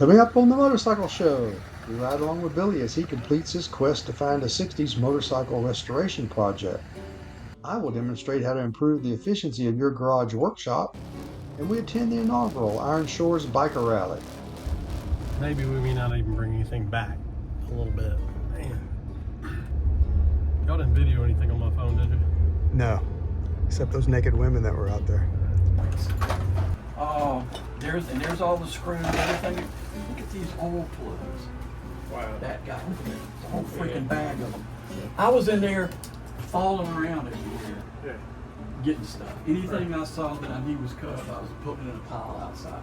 Coming up on the Motorcycle Show, we ride along with Billy as he completes his quest to find a 60s motorcycle restoration project. I will demonstrate how to improve the efficiency of your garage workshop, and we attend the inaugural Iron Shores Biker Rally. Maybe we may not even bring anything back a little bit. Man. Y'all didn't video anything on my phone, did you? No, except those naked women that were out there. There's all the screws and everything. Look at these oil plugs. Wow. That guy, look at it. It's a whole freaking bag of them. I was in there falling around everywhere, getting stuff. Anything I saw that I knew was cut up, I was putting it in a pile outside.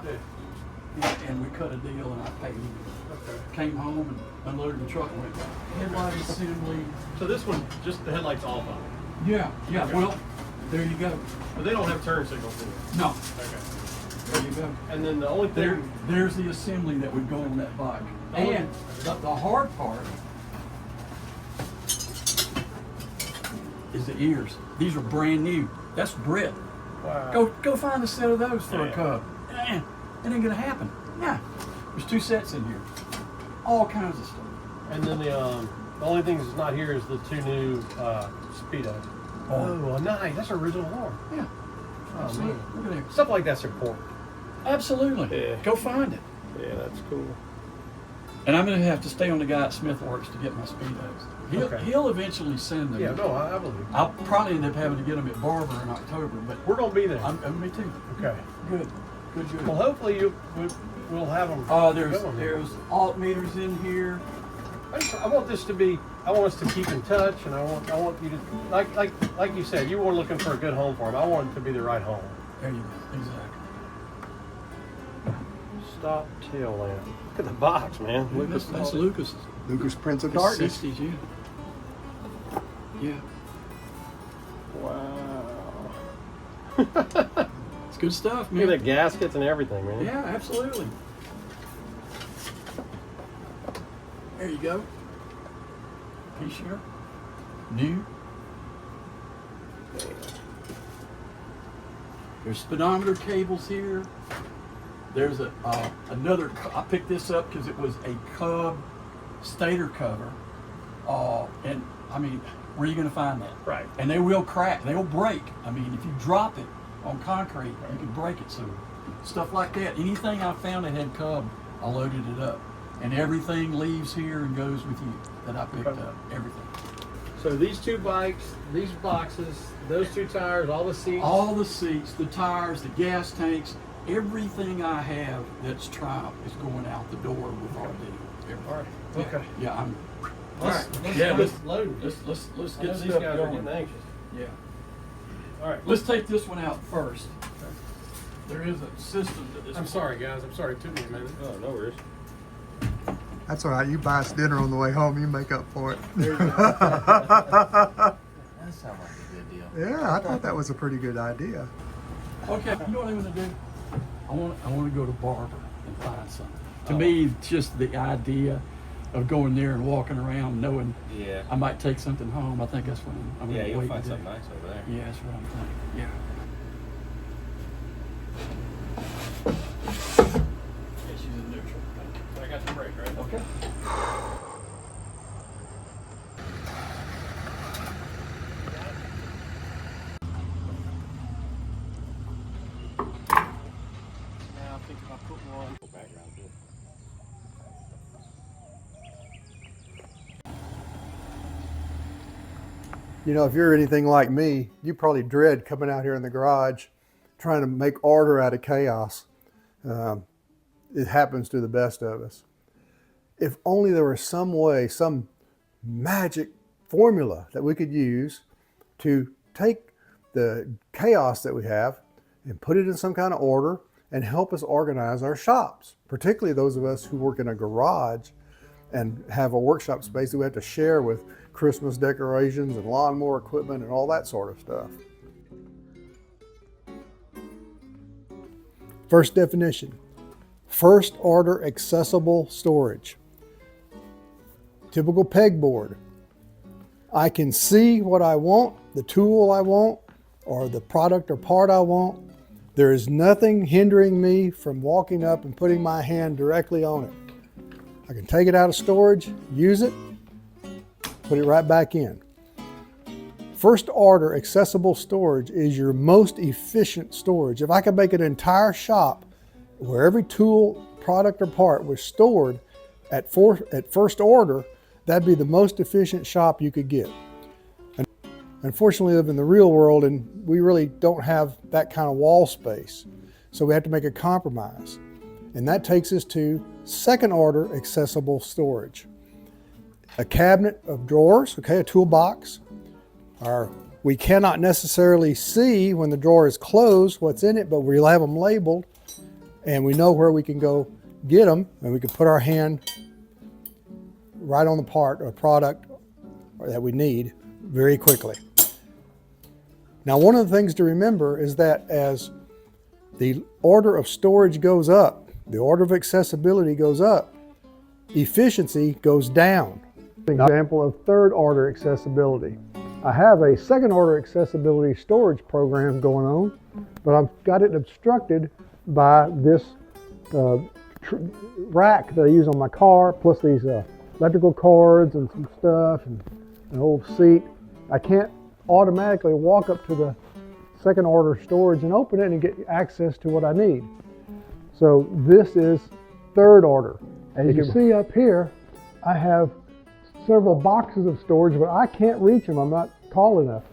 And we cut a deal and I paid him. Okay. Came home and unloaded the truck and went, headlight assembly. So this one, just the headlights off on it? Yeah, Okay. well, there you go. But they don't have turn signals in it? No, Okay. there you go. And then the only thing... There's the assembly that would go on that bike. And the hard part is the ears. These are brand new. That's Brit. Wow. Go find a set of those for a Yeah. Cub. It ain't gonna happen. Yeah. There's 2 sets in here. All kinds of stuff. And then the only thing that's not here is the 2 new Speedos. Oh, nice. That's original horn. Yeah. Oh, See, man. look at that. Stuff like that's important. Absolutely. Yeah. Go find it. Yeah, that's cool. And I'm gonna have to stay on the guy at Smithworks to get my Speedos. Okay. He'll eventually send them. Yeah, no, I believe you. I'll probably end up having to get them at Barber in October, but We're going to be there. me too. Okay. Good. Well, hopefully we'll have them. There's alt meters in here. I want this to be. I want us to keep in touch, and I want you to like you said. You were looking for a good home for him. I want it to be the right home. There you go. Exactly. Stop tail lamp. Look at the box, man. That's Lucas's. Lucas Prince of Darkness. 60s, yeah. Wow. It's good stuff, man. Look at the gaskets and everything, man. Yeah, absolutely. There you go. P-shirt. New. There's speedometer cables here. There's another. I picked this up because it was a Cub stator cover. And I mean, where are you going to find that? Right. And they will crack. They will break. I mean, if you drop it on concrete, you can break it. So stuff like that. Anything I found that had Cub, I loaded it up, and everything leaves here and goes with you that I picked up. Everything. So these 2 bikes, these boxes, those 2 tires, all the seats. All the seats, the tires, the gas tanks, everything I have that's Triumph is going out the door with our deal. All right. Yeah. Okay. Yeah, I'm. Let's load. Let's I know get these stuff guys are going. getting anxious. Yeah. All right. Let's take this one out first. There is a system to this. I'm sorry, guys. I'm sorry. It took me a minute. Oh, no worries. That's all right. You buy us dinner on the way home. You make up for it. That sounds like a good deal. Yeah, I thought that was a pretty good idea. Okay, you know what I'm gonna do? I want to go to Barber and find something. To me, just the idea of going there and walking around knowing Yeah. I might take something home. I think that's what I'm Yeah, gonna you'll wait find to do. something nice over there. Yeah, that's what I'm thinking. Yeah. Yeah, she's in neutral. I got the brake, right? Okay. Now I think if I put one Background too. You know, if you're anything like me, you probably dread coming out here in the garage trying to make order out of chaos. It happens to the best of us. If only there was some way, some magic formula that we could use to take the chaos that we have and put it in some kind of order and help us organize our shops, particularly those of us who work in a garage and have a workshop space that we have to share with Christmas decorations and lawnmower equipment and all that sort of stuff. First definition, first order accessible storage. Typical pegboard. I can see what I want, the tool I want, or the product or part I want, There is nothing hindering me from walking up and putting my hand directly on it. I can take it out of storage, use it, put it right back in. First order accessible storage is your most efficient storage. If I could make an entire shop where every tool, product, or part was stored at first order, that'd be the most efficient shop you could get. Unfortunately, we live in the real world and we really don't have that kind of wall space. So we have to make a compromise. And that takes us to second order accessible storage. A cabinet of drawers, okay, a toolbox. We cannot necessarily see when the drawer is closed what's in it, but we'll have them labeled and we know where we can go get them, and we can put our hand right on the part or product that we need very quickly. Now, one of the things to remember is that as the order of storage goes up, the order of accessibility goes up, efficiency goes down. An example of third order accessibility. I have a second order accessibility storage program going on, but I've got it obstructed by this rack that I use on my car, plus these electrical cords and some stuff and an old seat. I can't automatically walk up to the second order storage and open it and get access to what I need. So this is third order. As you can see up here, I have several boxes of storage, but I can't reach them. I'm not tall enough.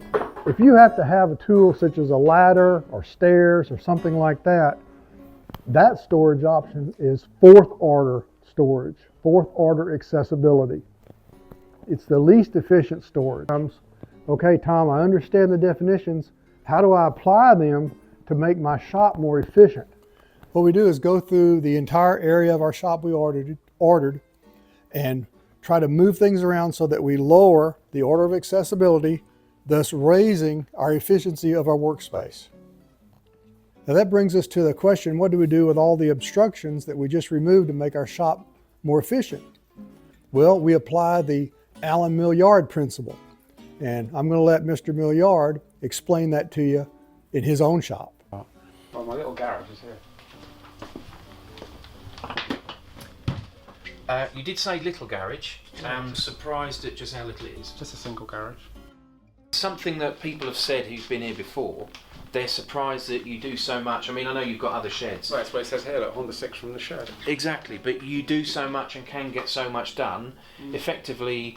If you have to have a tool such as a ladder or stairs or something like that, that storage option is fourth order storage, fourth order accessibility. It's the least efficient storage. Okay, Tom, I understand the definitions. How do I apply them to make my shop more efficient? What we do is go through the entire area of our shop we ordered and try to move things around so that we lower the order of accessibility, thus raising our efficiency of our workspace. Now that brings us to the question, what do we do with all the obstructions that we just removed to make our shop more efficient? Well, we apply the Allen Millyard principle. And I'm going to let Mr. Millyard explain that to you in his own shop. Well, my little garage is here. You did say little garage. I'm surprised at just how little it is. Just a single garage. Something that people have said who've been here before, they're surprised that you do so much. I mean, I know you've got other sheds. Well, that's what it says here, like Honda 6 from the shed. Exactly, but you do so much and can get so much done. Effectively,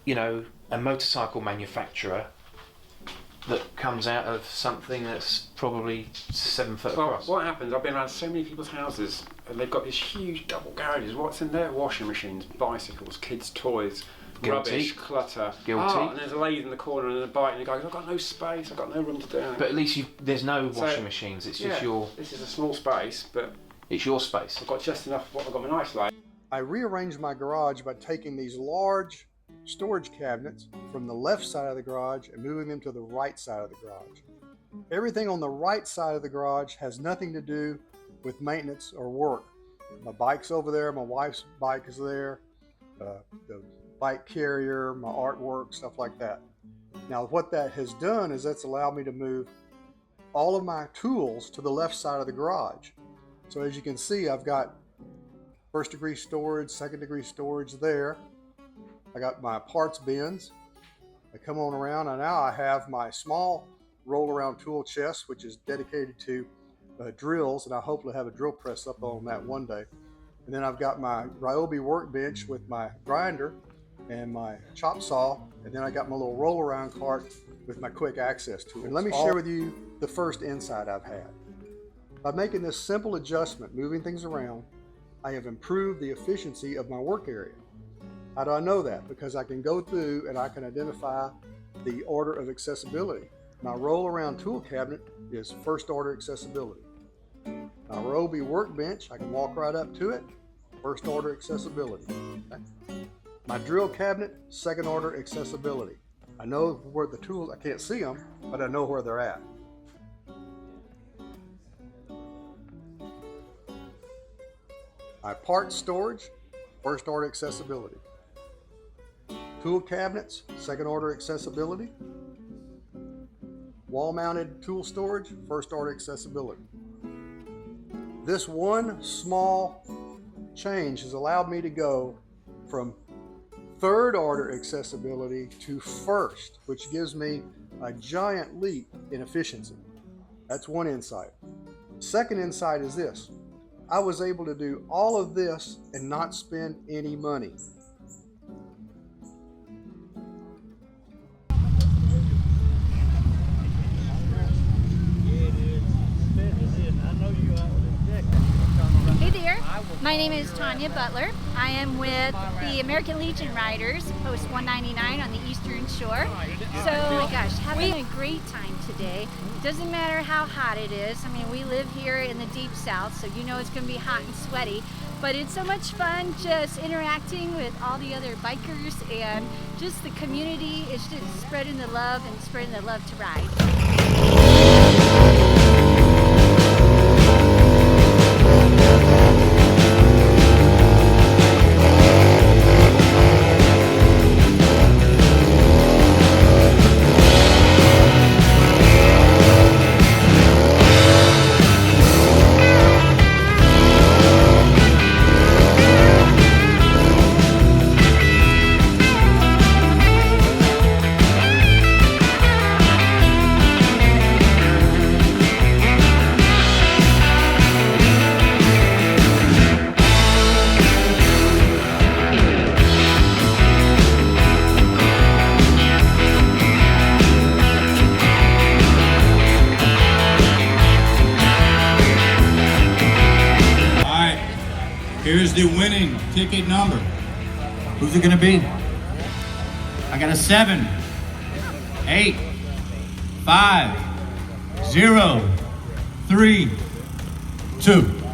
you know, a motorcycle manufacturer that comes out of something that's probably 7 foot across. What happens, I've been around so many people's houses and they've got these huge double garages. What's in there? Washing machines, bicycles, kids' toys, Guilty. rubbish, clutter. Guilty. Oh, and there's a lady in the corner and a bike and the guy goes, I've got no space, I've got no room to do it. But at least there's no washing machines, it's just This is a small space, but it's your space. I've got just enough what I've got my nice light. I rearranged my garage by taking these large storage cabinets from the left side of the garage and moving them to the right side of the garage. Everything on the right side of the garage has nothing to do with maintenance or work. My bike's over there, my wife's bike is there, the bike carrier, my artwork, stuff like that. Now what that has done is that's allowed me to move all of my tools to the left side of the garage. So as you can see, I've got first degree storage, second degree storage there. I got my parts bins. I come on around and now I have my small roll around tool chest, which is dedicated to drills, and I hopefully have a drill press up on that one day. And then I've got my Ryobi workbench with my grinder and my chop saw, and then I got my little roll around cart with my quick access tool. And let me share with you the first insight I've had. By making this simple adjustment, moving things around, I have improved the efficiency of my work area. How do I know that? Because I can go through and I can identify the order of accessibility. My roll around tool cabinet is first order accessibility. My Ryobi workbench, I can walk right up to it, first order accessibility. Okay. My drill cabinet, second order accessibility. I know where the tools, I can't see them, but I know where they're at. My parts storage, first order accessibility. Tool cabinets, second order accessibility. wall-mounted tool storage, first order accessibility. This one small change has allowed me to go from third order accessibility to first, which gives me a giant leap in efficiency. That's one insight. Second insight is this. I was able to do all of this and not spend any money. Hey there, my name is Tanya Butler. I am with the American Legion Riders, Post 199 on the Eastern Shore. So, oh my gosh, having a great time today. It doesn't matter how hot it is. I mean, we live here in the deep south, so you know it's going to be hot and sweaty. But it's so much fun just interacting with all the other bikers, and just the community is just spreading the love and spreading the love to ride. Here's the winning ticket number. Who's it gonna be? I got a 7, 8, 5, 0, 3, 2.